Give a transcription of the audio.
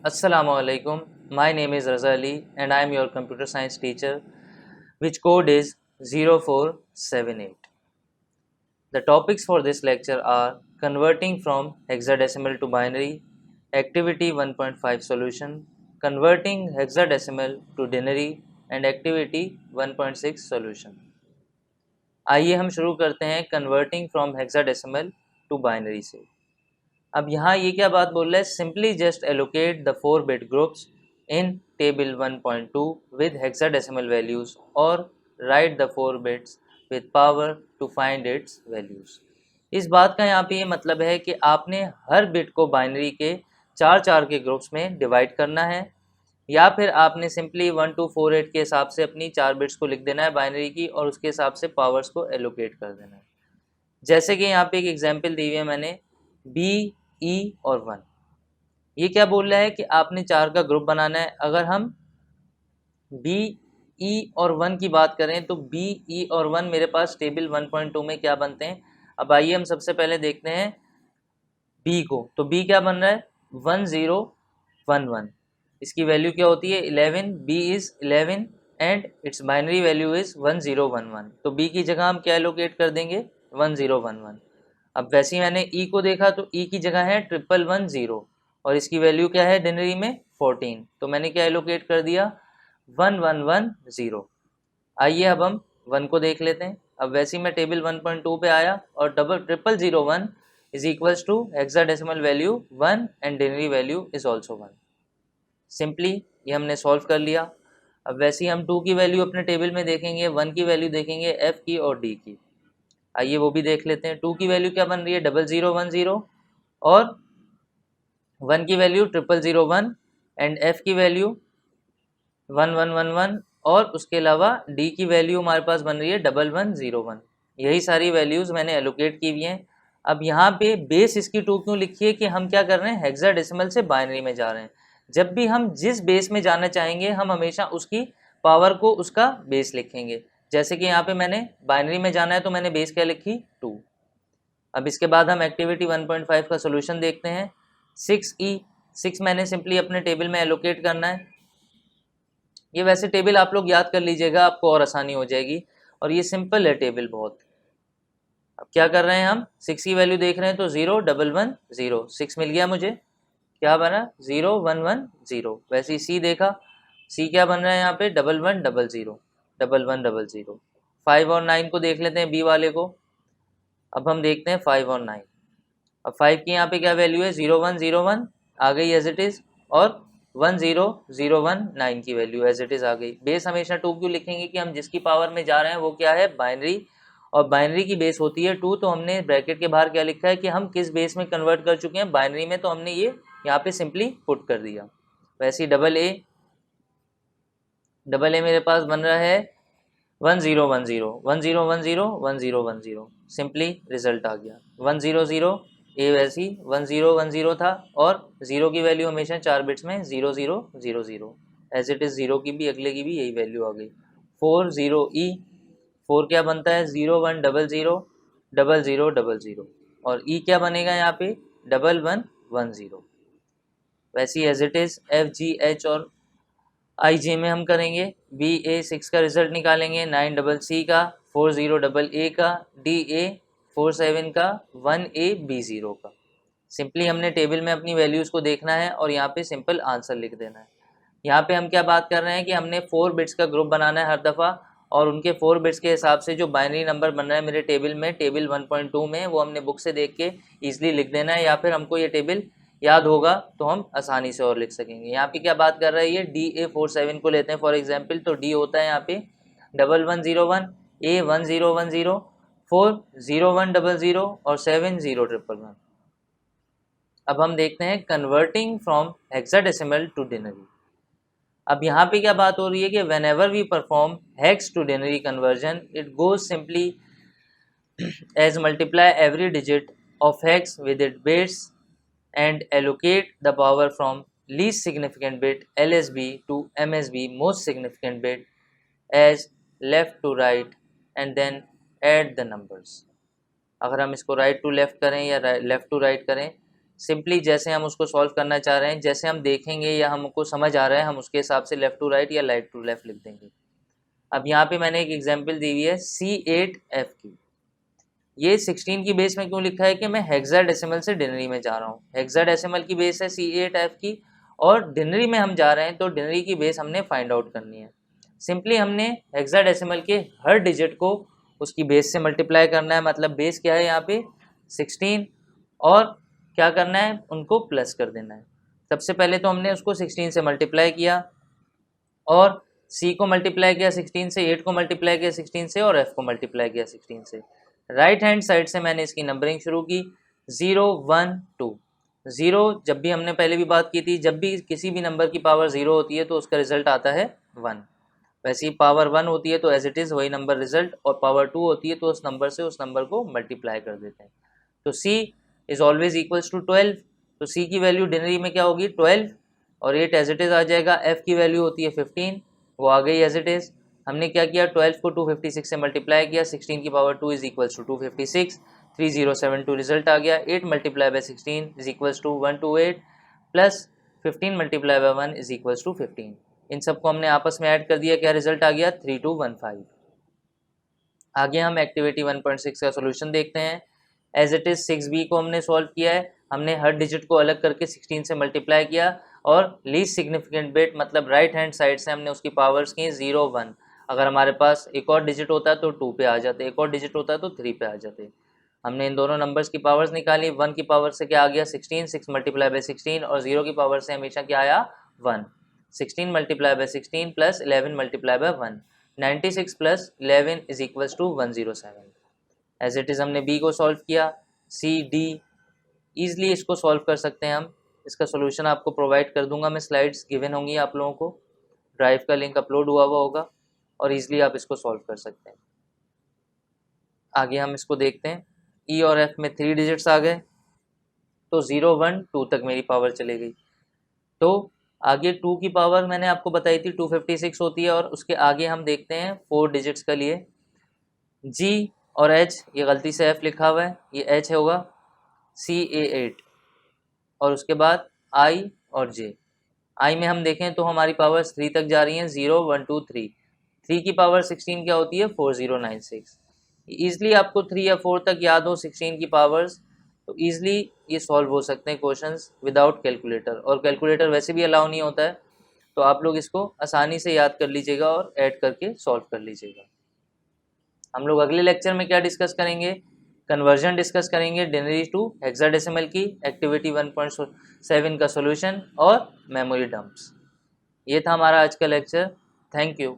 Assalamu alaikum. My name is Raza Ali and I am your computer science teacher, which code is 0478. The topics for this lecture are converting from hexadecimal to binary, activity 1.5 solution, converting hexadecimal to denary and activity 1.6 solution. आइए हम शुरू करते हैं converting from hexadecimal to binary से। अब यहाँ ये क्या बात बोल रहा है, simply just allocate the 4 bit groups in table 1.2 with hexadecimal values और write the 4 bits with power to find its values. इस बात का यहाँ पे ये मतलब है कि आपने हर बिट को बाइनरी के 4 के ग्रुप्स में डिवाइड करना है, या फिर आपने सिंपली 1 to 48 के हिसाब से अपनी 4 बिट्स को लिख देना है बाइनरी की और उसके हिसाब से पावर्स को एलोकेट कर देना है। जैसे कि यहाँ पे एक एग्जांपल दी हुई है मैंने, बी, ई और 1। ये क्या बोल रहा है कि आपने 4 का ग्रुप बनाना है। अगर हम बी, ई और 1 की बात करें तो बी, ई और 1 मेरे पास टेबल 1.2 में क्या बनते हैं। अब आइए हम सबसे पहले देखते हैं बी को। तो बी क्या बन रहा है, 1011। इसकी वैल्यू क्या होती है, 11। B is 11 and it's binary value is 1011। तो बी की जगह हम क्या एलोकेट कर देंगे, 1011। अब वैसे ही मैंने ई को देखा तो ई की जगह है 1110 और इसकी वैल्यू क्या है डिनरी में 14। तो मैंने क्या एलोकेट कर दिया, 1110। आइए अब हम 1 को देख लेते हैं। अब वैसे ही मैं टेबल 1.2 पे आया और 0001 is equals to hexadecimal value 1 and denary value is also 1। Simply ये हमने सॉल्व कर लिया। अब वैसे ही हम 2 की वैल्यू अपने टेबल में देखेंगे, 1 की वैल्यू देखेंगे एफ की और डी की। आइए वो भी देख लेते हैं। 2 की वैल्यू क्या बन रही है, 0010 और 1 की वैल्यू 0001 एंड एफ की वैल्यू 1111 और उसके अलावा डी की वैल्यू हमारे पास बन रही है 1101। यही सारी वैल्यूज़ मैंने एलोकेट की हुई हैं। अब यहाँ पे बेस इसकी 2 क्यों लिखी है कि हम क्या कर रहे हैं, हेक्साडेसिमल से बाइनरी में जा रहे हैं। जब भी हम जिस बेस में जाना चाहेंगे हम हमेशा उसकी पावर को उसका बेस लिखेंगे। जैसे कि यहाँ पे मैंने बाइनरी में जाना है तो मैंने बेस क्या लिखी, 2। अब इसके बाद हम एक्टिविटी 1.5 का सोल्यूशन देखते हैं। 6 मैंने सिंपली अपने टेबल में एलोकेट करना है। ये वैसे टेबल आप लोग याद कर लीजिएगा, आपको और आसानी हो जाएगी और ये सिंपल है टेबल बहुत। अब क्या कर रहे हैं हम, 6 की वैल्यू देख रहे हैं तो 0110, 6 मिल गया मुझे, क्या बना 0110। वैसे ही सी देखा, सी क्या बन रहा है यहाँ पे 1100। 5 और 9 को देख लेते हैं बी वाले को। अब हम देखते हैं 5 और 9। अब 5 की यहाँ पे क्या वैल्यू है, 0101 आ गई एज इट इज और 10019 की वैल्यू एज इट इज आ गई। बेस हमेशा 2 क्यों लिखेंगे कि हम जिसकी पावर में जा रहे हैं वो क्या है, बाइनरी, और बाइनरी की बेस होती है 2। तो हमने ब्रैकेट के बाहर क्या लिखा है कि हम किस बेस में कन्वर्ट कर चुके हैं, बाइनरी में, तो हमने ये यहाँ पे सिंपली पुट कर दिया। वैसे ही डबल ए मेरे पास बन रहा है 1010। सिंपली रिजल्ट आ गया 100। ए वैसी 1010 था और 0 की वैल्यू हमेशा 4 बिट्स में 0000 एज इट इज। 0 की भी अगले की भी यही वैल्यू आ गई। 40 ई, 4 क्या बनता है 0100 और ई क्या बनेगा यहाँ पे 1110। वैसी as it is F G H और आई जे में हम करेंगे। बी ए 6 का रिजल्ट निकालेंगे, 9 डबल सी का, 40 डबल ए का, डी ए 47 का, 1 ए बी 0 का। सिंपली हमने टेबल में अपनी वैल्यूज़ को देखना है और यहाँ पे सिंपल आंसर लिख देना है। यहाँ पे हम क्या बात कर रहे हैं कि हमने 4 बिट्स का ग्रुप बनाना है हर दफ़ा और उनके 4 बिट्स के हिसाब से जो बाइनरी नंबर बन रहा है मेरे टेबल में, टेबल 1.2 में, वो हमने बुक से देख के ईजिली लिख देना है, या फिर हमको ये टेबल याद होगा तो हम आसानी से और लिख सकेंगे। यहाँ पे क्या बात कर रहा है, ये DA47 को लेते हैं फॉर एग्जांपल। तो डी होता है यहाँ पे 1101, ए 1010, 4 0100 और 7011। अब हम देखते हैं converting from hexadecimal to denary. अब यहाँ पे क्या बात हो रही है कि whenever we perform hex to denary conversion it goes simply as multiply every digit of hex with it bits and allocate the power from least significant bit LSB to MSB most significant bit as left to right and then add the numbers। अगर हम इसको right to left करें या left to right करें, simply जैसे हम उसको solve करना चाह रहे हैं, जैसे हम देखेंगे या हमको समझ आ रहा है, हम उसके हिसाब से लेफ़्ट टू राइट या राइट टू लेफ़्ट लिख देंगे। अब यहाँ पे मैंने एक एग्जांपल दी हुई है C8F की। ये 16 की बेस में क्यों लिखा है कि मैं हेक्साडेसिमल से डिनरी में जा रहा हूँ। हेक्साडेसिमल की बेस है C8F की और डिनरी में हम जा रहे हैं, तो डिनरी की बेस हमने फाइंड आउट करनी है। सिंपली हमने हेक्साडेसिमल के हर डिजिट को उसकी बेस से मल्टीप्लाई करना है। मतलब बेस क्या है यहाँ पे 16, और क्या करना है, उनको प्लस कर देना है। सबसे पहले तो हमने उसको 16 से मल्टीप्लाई किया और C को मल्टीप्लाई किया 16 से, 8 को मल्टीप्लाई किया 16 से और F को मल्टीप्लाई किया 16 से। राइट हैंड साइड से मैंने इसकी नंबरिंग शुरू की 0 1 2। 0 जब भी हमने पहले भी बात की थी, जब भी किसी भी नंबर की पावर 0 होती है तो उसका रिजल्ट आता है 1। वैसे ही पावर 1 होती है तो एज इट इज़ वही नंबर रिजल्ट, और पावर 2 होती है तो उस नंबर से उस नंबर को मल्टीप्लाई कर देते हैं। तो C is always equals to 12। तो C की वैल्यू डिनरी में क्या होगी 12, और 8 एज इट इज़ आ जाएगा। F की वैल्यू होती है 15, वो आ गई एज इट इज़। हमने क्या किया 12 को 256 से मल्टीप्लाई किया, 16 की power 2 is equals to 256, 3072 result आ गया। 8 multiply by 16 is equals to 128 plus 15 multiply by 1 is equals to 15। इन सबको हमने आपस में ऐड कर दिया, क्या रिजल्ट आ गया 3215। आगे हम एक्टिविटी 1.6 का सोल्यूशन देखते हैं। एज इट इज़ 6b को हमने सॉल्व किया है। हमने हर डिजिट को अलग करके 16 से मल्टीप्लाई किया और लीस्ट सिग्निफिकेंट बिट मतलब राइट हैंड साइड से हमने उसकी पावर्स की 0 1। अगर हमारे पास एक और डिजिट होता तो 2 पे आ जाते, एक और डिजिट होता तो 3 पे आ जाते। हमने इन दोनों नंबर्स की पावर्स निकाली। 1 की पावर से क्या आ गया 16, 6 मल्टीप्लाई बाय 16, और 0 की पावर से हमेशा क्या आया 1। 16 multiply by 16 plus 11 multiply by 1, 96 plus 11 is equals to 107। As it is हमने B को सॉल्व किया। C D ईजिली इसको सॉल्व कर सकते हैं हम। इसका सोल्यूशन आपको प्रोवाइड कर दूंगा मैं, स्लाइड्स गिवन होंगी आप लोगों को, ड्राइव का लिंक अपलोड हुआ होगा और ईजिली आप इसको सॉल्व कर सकते हैं। आगे हम इसको देखते हैं। E और F में 3 डिजिट्स आ गए, तो 0 1 2 तक मेरी पावर चली गई। तो आगे 2 की पावर मैंने आपको बताई थी 256 होती है, और उसके आगे हम देखते हैं 4 डिजिट्स के लिए। G और H, ये गलती से F लिखा हुआ है, ये H होगा। CA8, और उसके बाद I और J। I में हम देखें तो हमारी पावर्स 3 तक जा रही हैं, 0 1 2 3। 3 की पावर 16 क्या होती है 4096। ईजिली आपको 3 या 4 तक याद हो 16 की पावर्स, तो ईजिली ये सॉल्व हो सकते हैं क्वेश्चंस विदाउट कैलकुलेटर, और कैलकुलेटर वैसे भी अलाउ नहीं होता है, तो आप लोग इसको आसानी से याद कर लीजिएगा और ऐड करके सॉल्व कर लीजिएगा। हम लोग अगले लेक्चर में क्या डिस्कस करेंगे, कन्वर्जन डिस्कस करेंगे डिनरी टू हेक्साडेसिमल की, एक्टिविटी 1.7 का सॉल्यूशन और मेमोरी डंप्स। ये था हमारा आज का लेक्चर। Thank you.